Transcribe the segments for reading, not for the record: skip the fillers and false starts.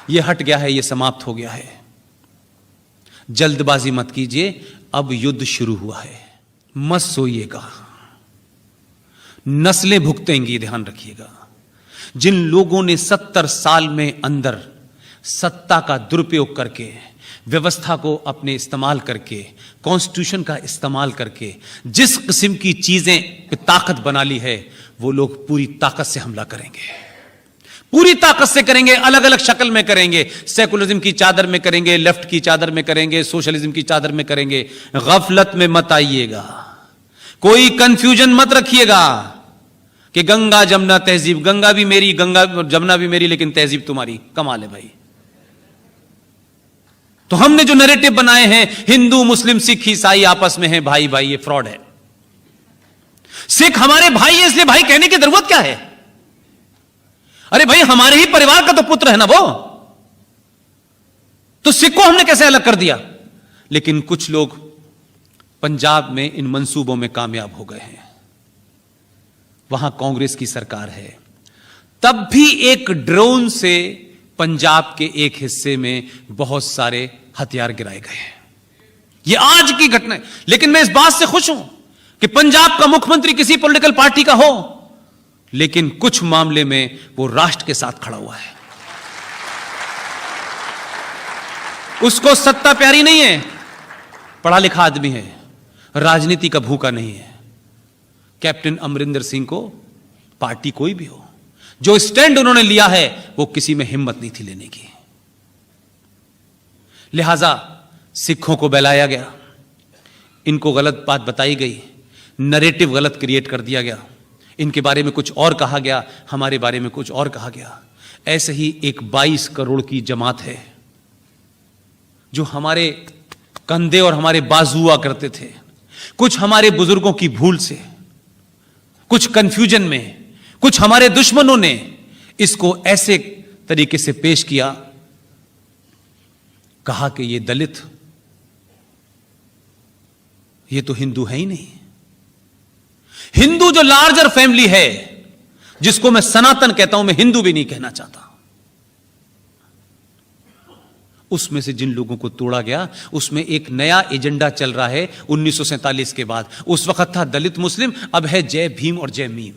ये हट गया है, ये समाप्त हो गया है। जल्दबाजी मत कीजिए, अब युद्ध शुरू हुआ है। मत सोइएगा, नस्लें भुगतेंगी, ध्यान रखिएगा। जिन लोगों ने 70 साल में अंदर सत्ता का दुरुपयोग करके, व्यवस्था को अपने इस्तेमाल करके, कॉन्स्टिट्यूशन का इस्तेमाल करके जिस किस्म की चीजें ताकत बना ली है, वो लोग पूरी ताकत से हमला करेंगे, पूरी ताकत से करेंगे, अलग अलग शक्ल में करेंगे। सेकुलरिज्म की चादर में करेंगे, लेफ्ट की चादर में करेंगे, सोशलिज्म की चादर में करेंगे। गफलत में मत आइएगा, कोई कंफ्यूजन मत रखिएगा कि गंगा जमुना तहजीब, गंगा भी मेरी, गंगा जमुना भी मेरी, लेकिन तहजीब तुम्हारी। कमाल है भाई। तो हमने जो नैरेटिव बनाए हैं, हिंदू मुस्लिम सिख ईसाई आपस में हैं भाई भाई, ये फ्रॉड है। सिख हमारे भाई है, इसलिए भाई कहने की जरूरत क्या है? अरे भाई, हमारे ही परिवार का तो पुत्र है ना वो, तो सिख को हमने कैसे अलग कर दिया? लेकिन कुछ लोग पंजाब में इन मंसूबों में कामयाब हो गए हैं। वहां कांग्रेस की सरकार है, तब भी एक ड्रोन से पंजाब के एक हिस्से में बहुत सारे हथियार गिराए गए हैं। यह आज की घटना है। लेकिन मैं इस बात से खुश हूं कि पंजाब का मुख्यमंत्री किसी पॉलिटिकल पार्टी का हो, लेकिन कुछ मामले में वो राष्ट्र के साथ खड़ा हुआ है। उसको सत्ता प्यारी नहीं है, पढ़ा लिखा आदमी है, राजनीति का भूखा नहीं है। कैप्टन अमरिंदर सिंह को पार्टी कोई भी हो, जो स्टैंड उन्होंने लिया है वो किसी में हिम्मत नहीं थी लेने की। लिहाजा सिखों को बहलाया गया, इनको गलत बात बताई गई, नैरेटिव गलत क्रिएट कर दिया गया, इनके बारे में कुछ और कहा गया, हमारे बारे में कुछ और कहा गया। ऐसे ही एक 22 करोड़ की जमात है जो हमारे कंधे और हमारे बाजू हुआ करते थे। कुछ हमारे बुजुर्गों की भूल से, कुछ कंफ्यूजन में, कुछ हमारे दुश्मनों ने इसको ऐसे तरीके से पेश किया, कहा कि ये दलित, ये तो हिंदू है ही नहीं। हिंदू जो लार्जर फैमिली है, जिसको मैं सनातन कहता हूं, मैं हिंदू भी नहीं कहना चाहता, उसमें से जिन लोगों को तोड़ा गया, उसमें एक नया एजेंडा चल रहा है 1947 के बाद। उस वक्त था दलित मुस्लिम, अब है जय भीम और जय मीम,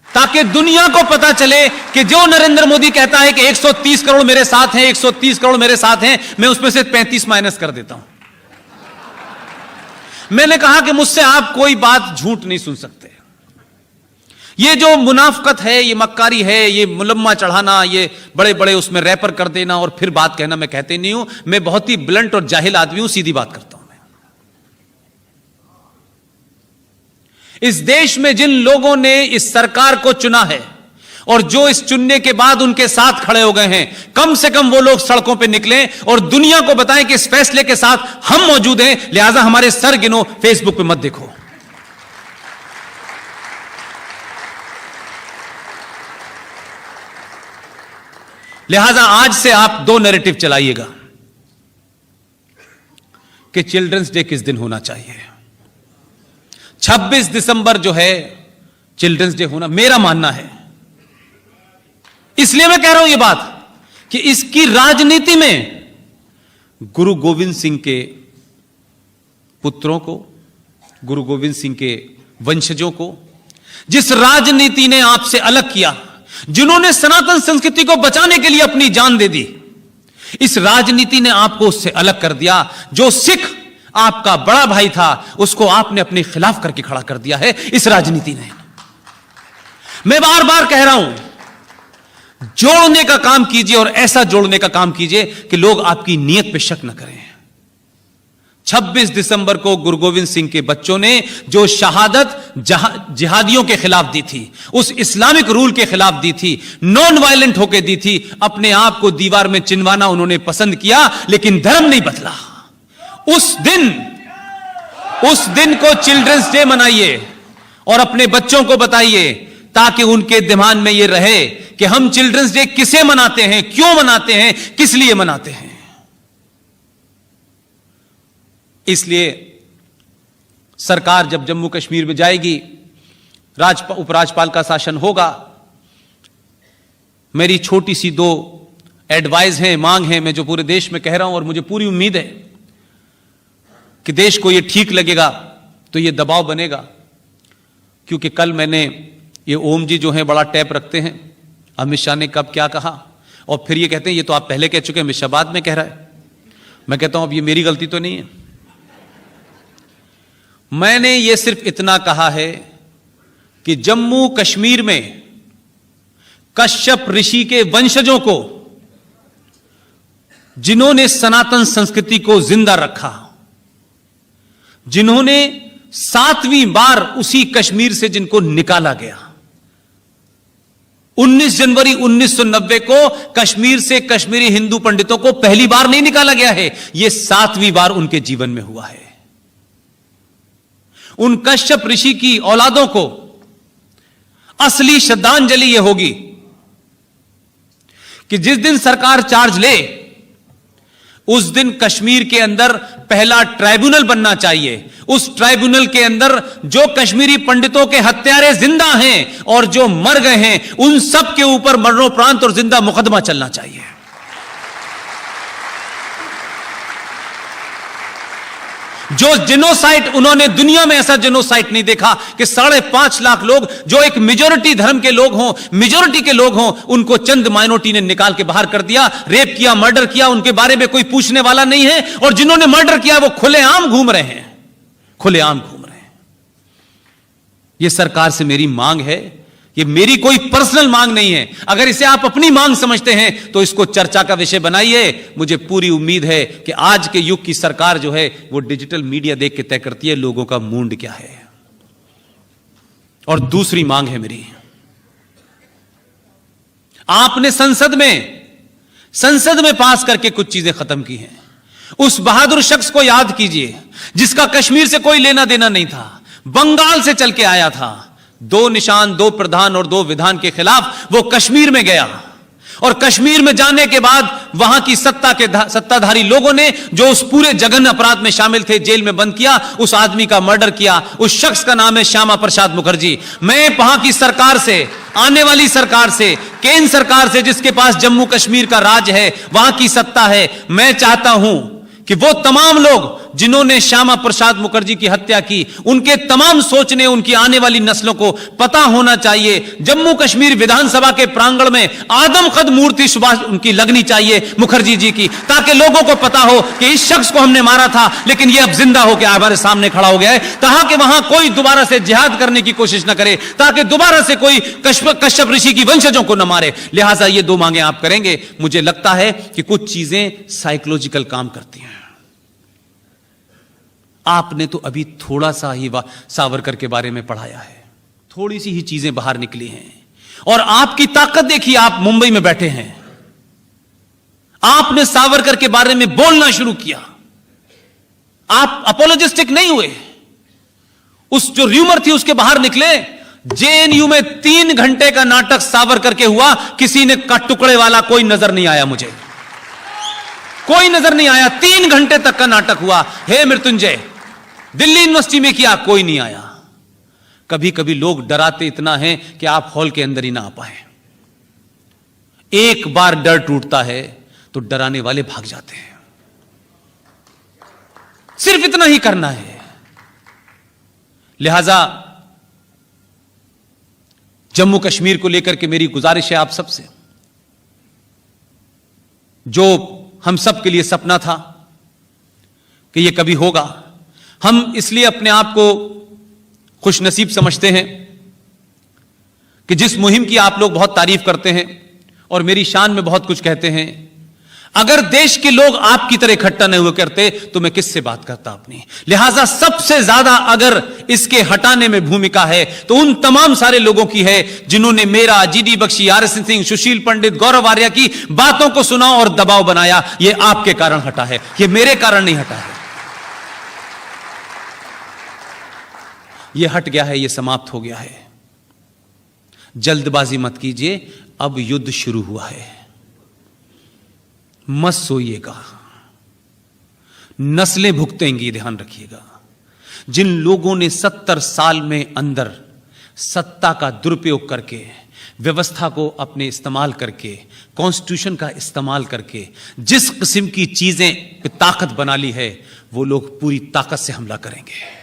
ताकि दुनिया को पता चले कि जो नरेंद्र मोदी कहता है कि 130 करोड़ मेरे साथ हैं, 130 करोड़ मेरे साथ हैं, मैं उसमें से 35 माइनस कर देता हूं। मैंने कहा कि मुझसे आप कोई बात झूठ नहीं सुन सकते। ये जो मुनाफकत है, ये मक्कारी है, ये मुलम्मा चढ़ाना, ये बड़े बड़े उसमें रैपर कर देना और फिर बात कहना, मैं कहते नहीं हूं। मैं बहुत ही ब्लंट और जाहिल आदमी हूं, सीधी बात करता हूं। मैं इस देश में जिन लोगों ने इस सरकार को चुना है और जो इस चुनने के बाद उनके साथ खड़े हो गए हैं, कम से कम वो लोग सड़कों पे निकलें और दुनिया को बताएं कि इस फैसले के साथ हम मौजूद हैं। लिहाजा हमारे सर गिनो, फेसबुक पे मत देखो। लिहाजा आज से आप 2 नैरेटिव चलाइएगा कि चिल्ड्रंस डे किस दिन होना चाहिए। 26 दिसंबर जो है चिल्ड्रंस डे होना, मेरा मानना है। इसलिए मैं कह रहा हूं यह बात कि इसकी राजनीति में गुरु गोविंद सिंह के पुत्रों को, गुरु गोविंद सिंह के वंशजों को, जिस राजनीति ने आपसे अलग किया, जिन्होंने सनातन संस्कृति को बचाने के लिए अपनी जान दे दी, इस राजनीति ने आपको उससे अलग कर दिया। जो सिख आपका बड़ा भाई था, उसको आपने अपने खिलाफ करके खड़ा कर दिया है इस राजनीति ने। मैं बार बार कह रहा हूं, जोड़ने का काम कीजिए और ऐसा जोड़ने का काम कीजिए कि लोग आपकी नीयत पे शक न करें। 26 दिसंबर को गुरु गोविंद सिंह के बच्चों ने जो शहादत जिहादियों के खिलाफ दी थी, उस इस्लामिक रूल के खिलाफ दी थी, नॉन वायलेंट होकर दी थी, अपने आप को दीवार में चिनवाना उन्होंने पसंद किया, लेकिन धर्म नहीं बदला। उस दिन को चिल्ड्रंस डे मनाइए और अपने बच्चों को बताइए, ताकि उनके दिमाग में यह रहे कि हम चिल्ड्रंस डे किसे मनाते हैं, क्यों मनाते हैं, किस लिए मनाते हैं। इसलिए सरकार जब जम्मू कश्मीर में जाएगी, उपराज्यपाल का शासन होगा, मेरी छोटी सी 2 एडवाइस है, मांग है, मैं जो पूरे देश में कह रहा हूं, और मुझे पूरी उम्मीद है कि देश को यह ठीक लगेगा तो यह दबाव बनेगा। क्योंकि कल मैंने, ये ओम जी जो है बड़ा टैप रखते हैं, अमित शाह ने कब क्या कहा, और फिर ये कहते हैं ये तो आप पहले कह चुके हैं, अमित शाह बाद में कह रहा है। मैं कहता हूं अब ये मेरी गलती तो नहीं है। मैंने ये सिर्फ इतना कहा है कि जम्मू कश्मीर में कश्यप ऋषि के वंशजों को, जिन्होंने सनातन संस्कृति को जिंदा रखा, जिन्होंने 7वीं बार उसी कश्मीर से जिनको निकाला गया, 19 जनवरी 1990 को कश्मीर से कश्मीरी हिंदू पंडितों को पहली बार नहीं निकाला गया है, यह 7वीं बार उनके जीवन में हुआ है। उन कश्यप ऋषि की औलादों को असली श्रद्धांजलि यह होगी कि जिस दिन सरकार चार्ज ले, उस दिन कश्मीर के अंदर पहला ट्राइब्यूनल बनना चाहिए। उस ट्राइब्यूनल के अंदर जो कश्मीरी पंडितों के हत्यारे जिंदा हैं और जो मर गए हैं, उन सब के ऊपर मरणोपरांत और जिंदा मुकदमा चलना चाहिए। जो जेनोसाइड, उन्होंने दुनिया में ऐसा जेनोसाइड नहीं देखा कि 5.5 लाख लोग जो एक मेजॉरिटी धर्म के लोग हों, मेजॉरिटी के लोग हों, उनको चंद माइनॉरिटी ने निकाल के बाहर कर दिया, रेप किया, मर्डर किया, उनके बारे में कोई पूछने वाला नहीं है। और जिन्होंने मर्डर किया वो खुलेआम घूम रहे हैं, खुलेआम घूम रहे हैं। यह सरकार से मेरी मांग है, यह मेरी कोई पर्सनल मांग नहीं है। अगर इसे आप अपनी मांग समझते हैं तो इसको चर्चा का विषय बनाइए। मुझे पूरी उम्मीद है कि आज के युग की सरकार जो है वो डिजिटल मीडिया देख के तय करती है लोगों का मूड क्या है। और दूसरी मांग है मेरी, आपने संसद में पास करके कुछ चीजें खत्म की हैं। उस बहादुर शख्स को याद कीजिए जिसका कश्मीर से कोई लेना देना नहीं था, बंगाल से चल के आया था, 2 निशान, 2 प्रधान और 2 विधान के खिलाफ वो कश्मीर में गया। और कश्मीर में जाने के बाद वहां की सत्ताधारी लोगों ने जो उस पूरे जघन्य अपराध में शामिल थे, जेल में बंद किया, उस आदमी का मर्डर किया। उस शख्स का नाम है श्यामा प्रसाद मुखर्जी। मैं वहां की सरकार से, आने वाली सरकार से, केंद्र सरकार से, जिसके पास जम्मू कश्मीर का राज है, वहां की सत्ता है, मैं चाहता हूं कि वो तमाम लोग जिन्होंने श्यामा प्रसाद मुखर्जी की हत्या की, उनके तमाम सोचने, उनकी आने वाली नस्लों को पता होना चाहिए। जम्मू कश्मीर विधानसभा के प्रांगण में आदमखद मूर्ति सुभाष उनकी लगनी चाहिए, मुखर्जी जी की, ताकि लोगों को पता हो कि इस शख्स को हमने मारा था, लेकिन यह अब जिंदा होकर हमारे सामने खड़ा हो गया है। ताकि वहां कोई दोबारा से जिहाद करने की कोशिश न करे, ताकि दोबारा से कोई कश्यप ऋषि की वंशजों को न मारे। लिहाजा ये 2 मांगे आप करेंगे। मुझे लगता है कि कुछ चीजें साइकोलॉजिकल काम करती हैं। आपने तो अभी थोड़ा सा ही सावरकर के बारे में पढ़ाया है, थोड़ी सी ही चीजें बाहर निकली हैं, और आपकी ताकत देखिए। आप मुंबई में बैठे हैं, आपने सावरकर के बारे में बोलना शुरू किया, आप अपोलोजिस्टिक नहीं हुए। उस जो र्यूमर थी उसके बाहर निकले। जेएनयू में 3 घंटे का नाटक सावरकर के हुआ, किसी ने का टुकड़े वाला कोई नजर नहीं आया, मुझे कोई नजर नहीं आया। 3 घंटे तक का नाटक हुआ। हे मृत्युंजय, दिल्ली यूनिवर्सिटी में किया, कोई नहीं आया। कभी कभी लोग डराते इतना हैं कि आप हॉल के अंदर ही ना आ पाए। एक बार डर टूटता है तो डराने वाले भाग जाते हैं। सिर्फ इतना ही करना है। लिहाजा जम्मू कश्मीर को लेकर के मेरी गुजारिश है आप सबसे, जो हम सब के लिए सपना था कि यह कभी होगा, हम इसलिए अपने आप को खुशनसीब समझते हैं कि जिस मुहिम की आप लोग बहुत तारीफ करते हैं और मेरी शान में बहुत कुछ कहते हैं, अगर देश के लोग आपकी तरह इकट्ठा नहीं हुए करते तो मैं किससे बात करता अपनी। लिहाजा सबसे ज्यादा अगर इसके हटाने में भूमिका है तो उन तमाम सारे लोगों की है जिन्होंने मेरा, जीडी बख्शी, आरएस सिंह, सुशील पंडित, गौरव आर्या की बातों को सुना और दबाव बनाया। यह आपके कारण हटा है, यह मेरे कारण नहीं हटा है। यह हट गया है, यह समाप्त हो गया है। जल्दबाजी मत कीजिए, अब युद्ध शुरू हुआ है। मत सोइएगा, नस्लें भुगतेंगी, ध्यान रखिएगा। जिन लोगों ने 70 साल में अंदर सत्ता का दुरुपयोग करके व्यवस्था को अपने इस्तेमाल करके, कॉन्स्टिट्यूशन का इस्तेमाल करके जिस किस्म की चीजें ताकत बना ली है, वो लोग पूरी ताकत से हमला करेंगे,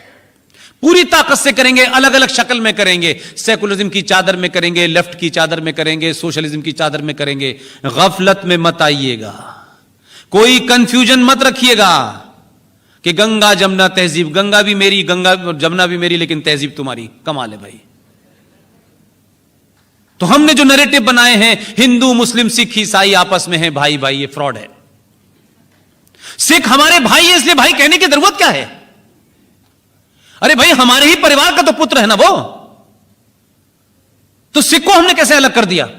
पूरी ताकत से करेंगे, अलग अलग शक्ल में करेंगे। सेकुलरिज्म की चादर में करेंगे, लेफ्ट की चादर में करेंगे, सोशलिज्म की चादर में करेंगे। गफलत में मत आइएगा, कोई कंफ्यूजन मत रखिएगा कि गंगा जमुना तहजीब, गंगा भी मेरी, गंगा जमुना भी मेरी, लेकिन तहजीब तुम्हारी। कमाल है भाई। तो हमने जो नैरेटिव बनाए हैं, हिंदू मुस्लिम सिख ईसाई आपस में है भाई भाई, ये फ्रॉड है। सिख हमारे भाई है, इसलिए भाई कहने की जरूरत क्या है? अरे भाई, हमारे ही परिवार का तो पुत्र है ना वो, तो सिख को हमने कैसे अलग कर दिया?